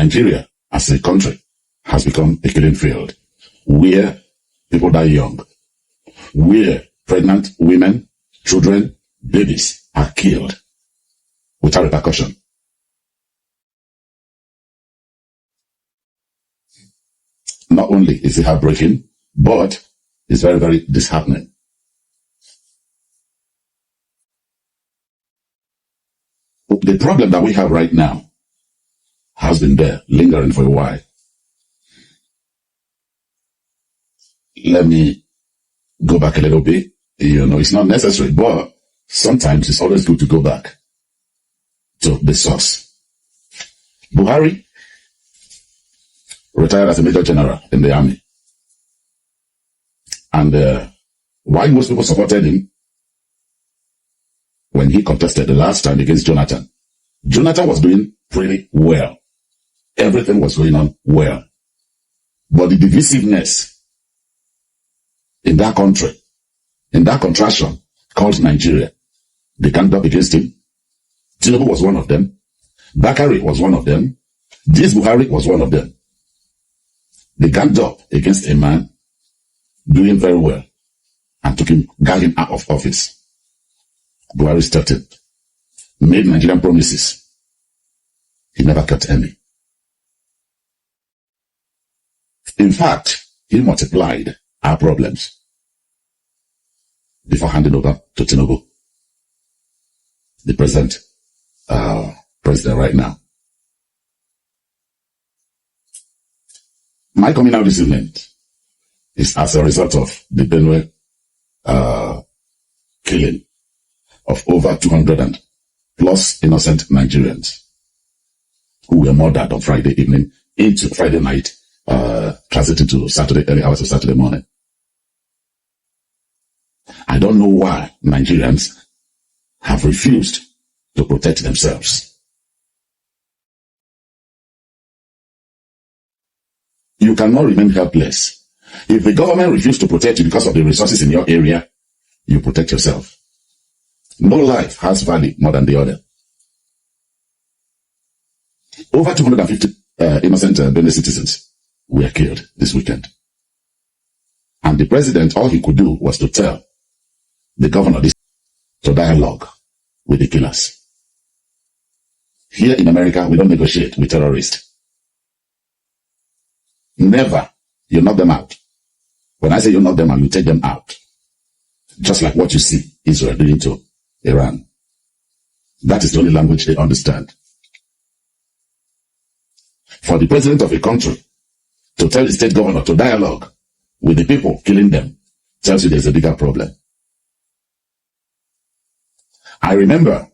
Nigeria, as a country, has become a killing field where people die young, where pregnant women, children, babies are killed without repercussion. Not only is it heartbreaking, but it's very, very disheartening. The problem that we have right now has been there, lingering for a while. Let me go back a little bit. It's not necessary, but sometimes it's always good to go back to the source. Buhari retired as a major general in the army. And why most people supported him when he contested the last time against Jonathan? Jonathan was doing pretty well. Everything was going on well. But the divisiveness in that country, in that contraction called Nigeria, they ganged up against him. Tinubu was one of them. Bakari was one of them. This Buhari was one of them. They ganged up against a man doing very well and got him out of office. Buhari stepped in, made Nigerian promises. He never kept any. In fact, he multiplied our problems before handing over to Tinubu, the present president right now. My coming out this evening is as a result of the Benue killing of over 200 and plus innocent Nigerians who were murdered on Friday evening into Friday night, transiting to Saturday, early hours of Saturday morning. I don't know why Nigerians have refused to protect themselves. You cannot remain helpless. If the government refuses to protect you because of the resources in your area, you protect yourself. No life has value more than the other. Over 250 innocent Benin citizens were killed this weekend. And the president, all he could do was to tell the governor this to dialogue with the killers. Here in America, we don't negotiate with terrorists. Never. You knock them out. When I say you knock them out, you take them out. Just like what you see Israel doing to Iran. That is the only language they understand. For the president of a country to tell the state governor to dialogue with the people killing them tells you there's a bigger problem. I remember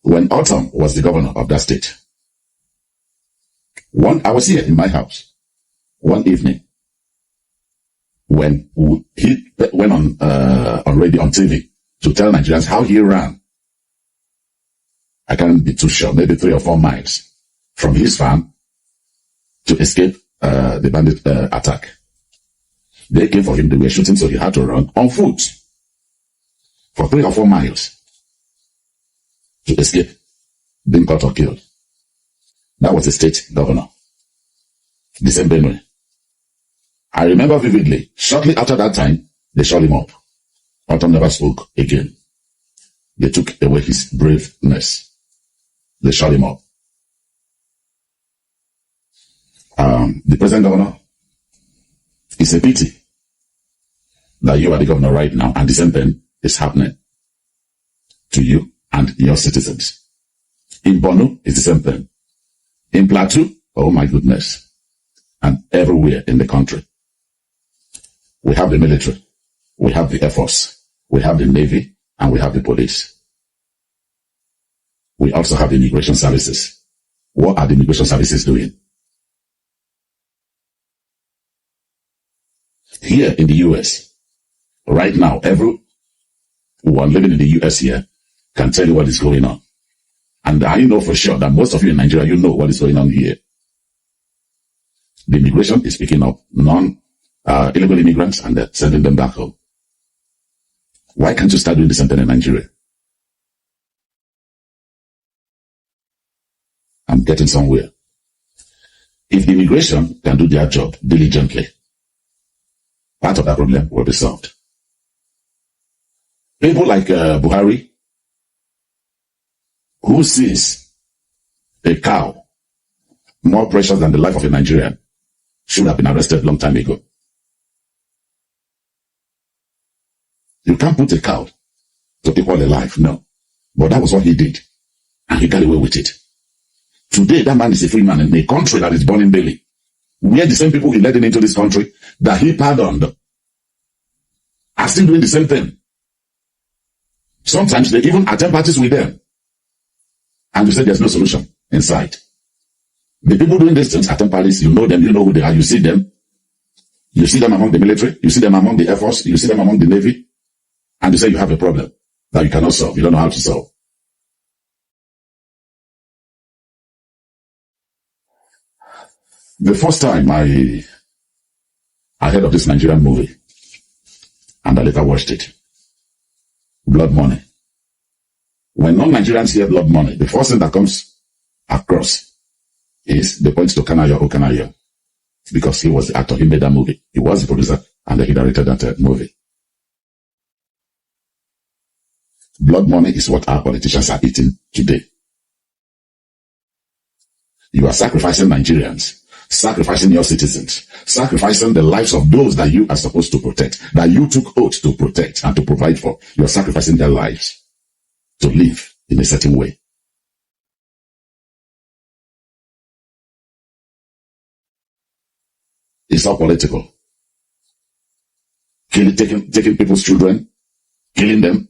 when Autumn was the governor of that state. I was here in my house one evening when he went on radio, on TV, to tell Nigerians how he ran. I can't be too sure, maybe 3 or 4 miles from his farm to escape the bandit attack. They came for him, they were shooting, so he had to run on foot for 3 or 4 miles to escape being caught or killed. That was the state governor, the same Benue. I remember vividly, shortly after that time, they shot him up. Autumn never spoke again. They took away his braveness. They shot him up. The present governor, it's a pity that you are the governor right now and the same thing is happening to you and your citizens. In Borno, it's the same thing. In Plateau, oh my goodness, and everywhere in the country. We have the military, we have the Air Force, we have the Navy, and we have the police. We also have the immigration services. What are the immigration services doing? Here in the US, right now, everyone living in the US here can tell you what is going on. And I know for sure that most of you in Nigeria, you know what is going on here. The immigration is picking up illegal immigrants and they're sending them back home. Why can't you start doing the same thing in Nigeria? I'm getting somewhere. If the immigration can do their job diligently, part of that problem will be solved. People like Buhari, who sees a cow more precious than the life of a Nigerian, should have been arrested a long time ago. You can't put a cow to equal a life, no. But that was what he did, and he got away with it. Today, that man is a free man in a country that is burning daily, where the same people he led into this country that he pardoned are still doing the same thing. Sometimes they even attend parties with them, and you say there's no solution in sight. The people doing these things attend parties, you know them, you know who they are, you see them. You see them among the military, you see them among the Air Force, you see them among the Navy, and you say you have a problem that you cannot solve, you don't know how to solve. The first time I heard of this Nigerian movie, and I later watched it, Blood Money. When non-Nigerians hear blood money, the first thing that comes across is the point to Kanayo Okanayo, because he was the actor, he made that movie. He was the producer, and he directed that movie. Blood money is what our politicians are eating today. You are sacrificing Nigerians, sacrificing your citizens, sacrificing the lives of those that you are supposed to protect, that you took oath to protect and to provide for. You are sacrificing their lives to live in a certain way. It's all political. Taking people's children, killing them,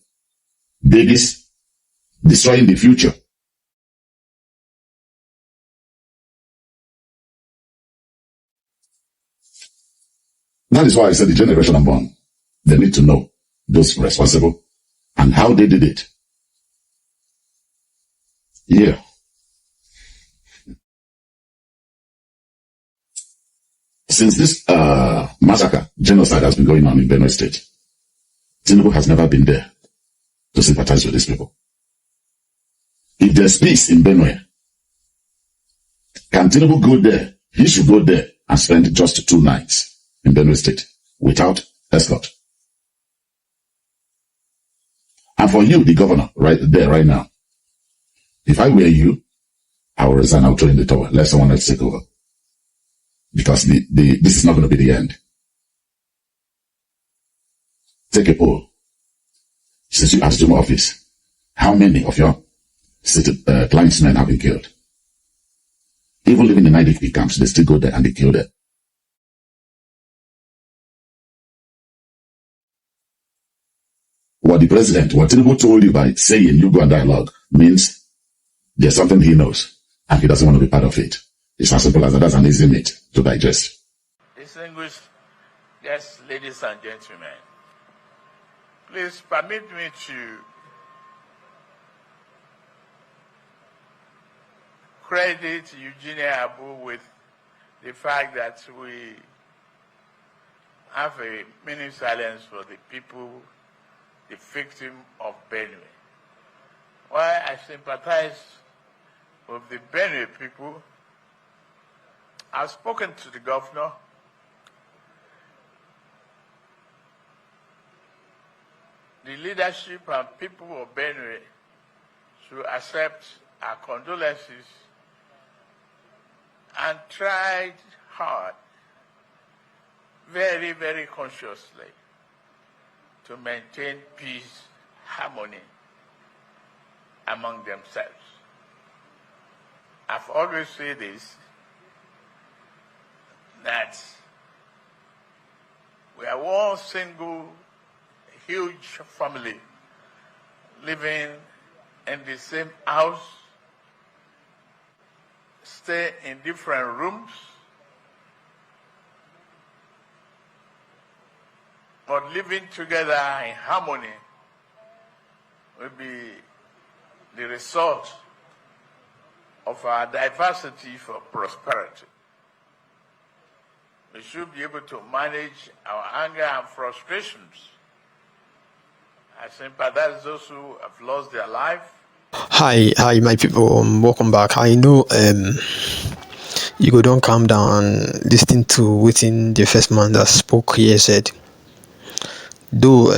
babies, destroying the future. That is why I said the generation unborn, they need to know those responsible and how they did it. Yeah. Since this massacre, genocide has been going on in Benue State, Tinubu has never been there to sympathize with these people. If there's peace in Benue, can Tinubu go there? He should go there and spend just 2 nights in Benue State without escort. And for you, the governor, right there, right now, if I were you, I will resign, I'll throw in the towel, let someone else take over. Because this is not going to be the end. Take a poll. Since you assumed office, how many of your clients' men have been killed? Even living in IDP camps, they still go there and they kill them. What the president, what Tinubu told you by saying you go and dialogue means there's something he knows and he doesn't want to be part of it. It's as simple as that. That's an easy meat to digest. Distinguished guests, ladies and gentlemen, please permit me to credit Eugenia Abu with the fact that we have a minute silence for the people, the victim of Benue. While I sympathize with the Benue people, I've spoken to the governor. The leadership and people of Benue should accept our condolences and tried hard, very, very consciously, to maintain peace, harmony among themselves. I've always said this, that we are one single huge family living in the same house, stay in different rooms, but living together in harmony will be the result of our diversity for prosperity. We should be able to manage our anger and frustrations. I sympathize those who have lost their life. Hi, my people. Welcome back. I know you go don't calm down and listen to wetin the first man that spoke here said. Though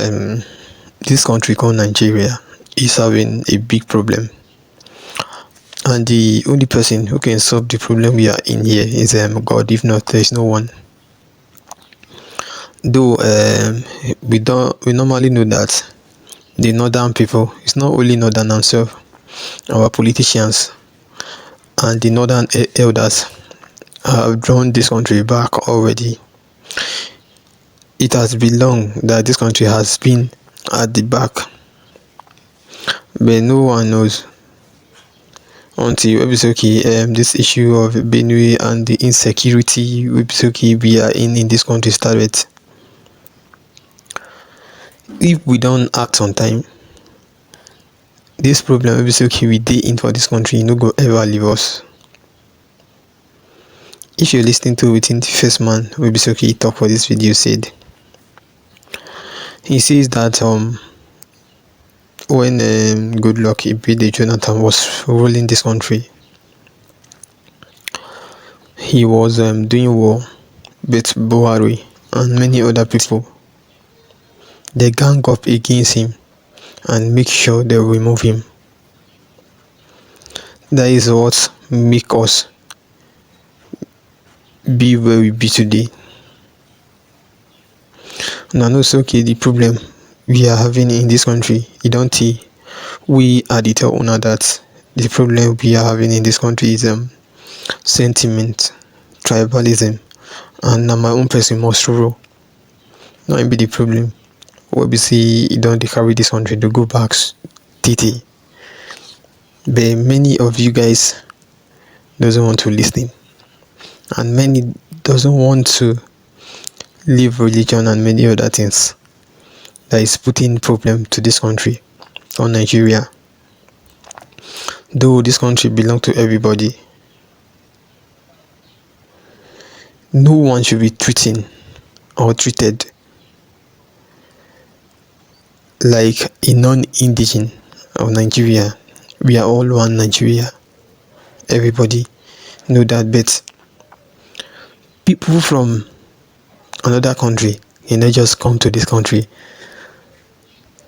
this country called Nigeria is having a big problem, and the only person who can solve the problem we are in here is God. If not, there is no one. Though we normally know that the northern people, it's not only northern themselves, our politicians and the northern elders have drawn this country back already. It has been long that this country has been at the back, but no one knows until this issue of Benue and the insecurity we are in this country started. If we don't act on time, this problem we dey in for this country no go ever leave us. If you're listening to wetin the first man wey talk for this video said, he says that when good luck Ibede Jonathan was ruling this country, he was doing war with Buhari and many other people. They gang up against him and make sure they remove him. That is what make us be where we be today. Now no the problem we are having in this country, you don't see. We are the tell owner that the problem we are having in this country is sentiment, tribalism, and now my own person must rule. Not be the problem. What we see, you don't carry this country to go back TT. But many of you guys doesn't want to listen, and many doesn't want to leave religion and many other things that is putting problem to this country or Nigeria. Though this country belongs to everybody, no one should be treated like a non-indigen of Nigeria. We are all one Nigeria. Everybody know that, but people from another country can not just come to this country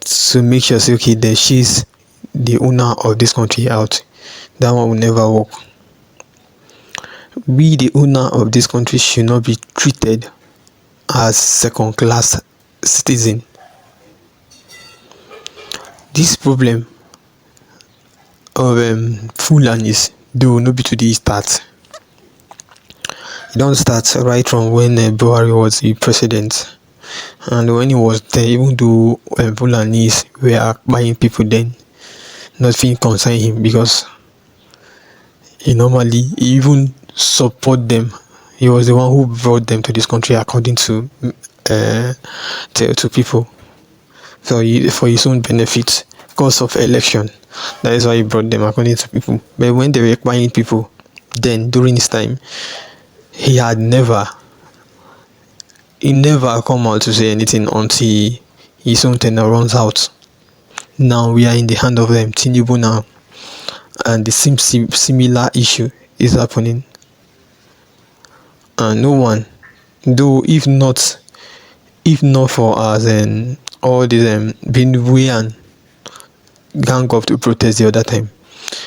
to make sure that she's the owner of this country out. That one will never work. We, the owner of this country, should not be treated as second-class citizen. This problem of Fulanis do not be today start. It don't start right from when Buhari was the president, and when he was there, even though Fulanis were buying people then, nothing concerned him because he even support them. He was the one who brought them to this country according to people for his own benefit because of election. That is why he brought them according to people. But when they were buying people, then during his time, he never come out to say anything until his own tenure runs out. Now we are in the hand of them, Tinubu now, and the same similar issue is happening. And no one, though if not for us and all these Benuean gang up to protest the other time,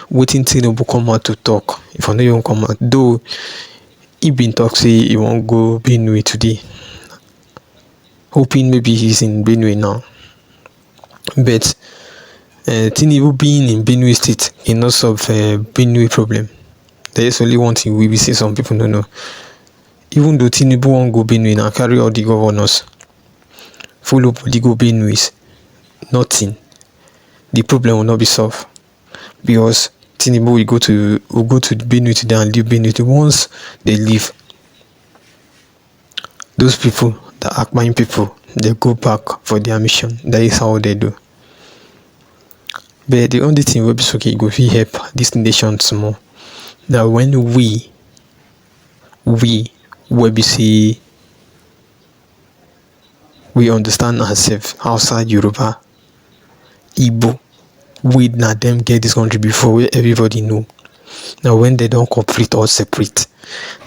waiting Tinubu come out to talk. If I know you won't come out, though he been talk say he won't go Benue today, hoping maybe he's in Benue now. But Tinubu being in Benue state cannot solve Benue problem. There is only one thing we see some people don't know. Even though Tinubu won't go Benue now, carry all the governors, follow the go Benue's, nothing. The problem will not be solved because Tinubu will go to Benue today and leave Benue today. Once they leave, those people that are buying people, they go back for their mission. That is how they do. But the only thing will be go help this nation some more. Now when we understand ourselves outside Yoruba, Igbo, we na them get this country before where everybody know. Now when they don't cooperate or separate,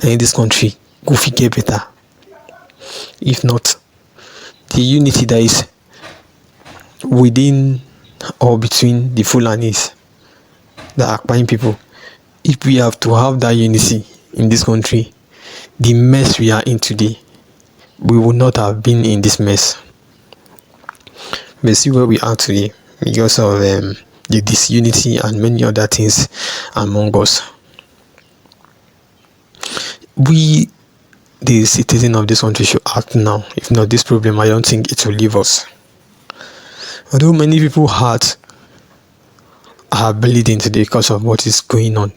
then in this country go fit get better. If not, the unity that is within or between the Fulanis, the Akpan people, if we have to have that unity in this country, the mess we are in today, we would not have been in this mess. But see where we are today because of the disunity and many other things among us. We, the citizens of this country, should act now. If not, this problem, I don't think it will leave us. Although many people's hearts are bleeding today because of what is going on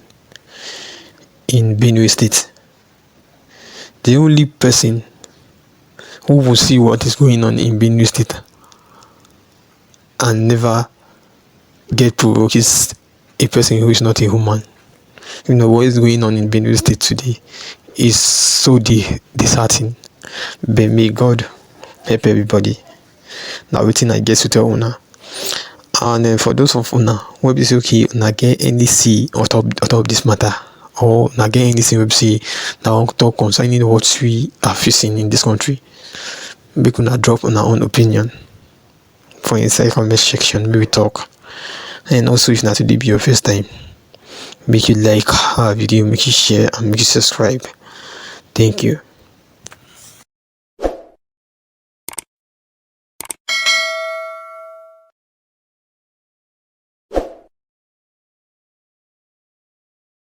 in Benue State, the only person who will see what is going on in Benue State and never get provoked is a person who is not a human. What is going on in Benue State today is so disheartening. But may God help everybody. Now waiting I guess to tell una. And for those of una who be say okay, una get any see on top this matter, or una get anything we say that want talk concerning what we are facing in this country, make una drop on our own opinion for inside comment section, maybe talk. And also if not today be your first time, make you like our video, make you share and make you subscribe. Thank you.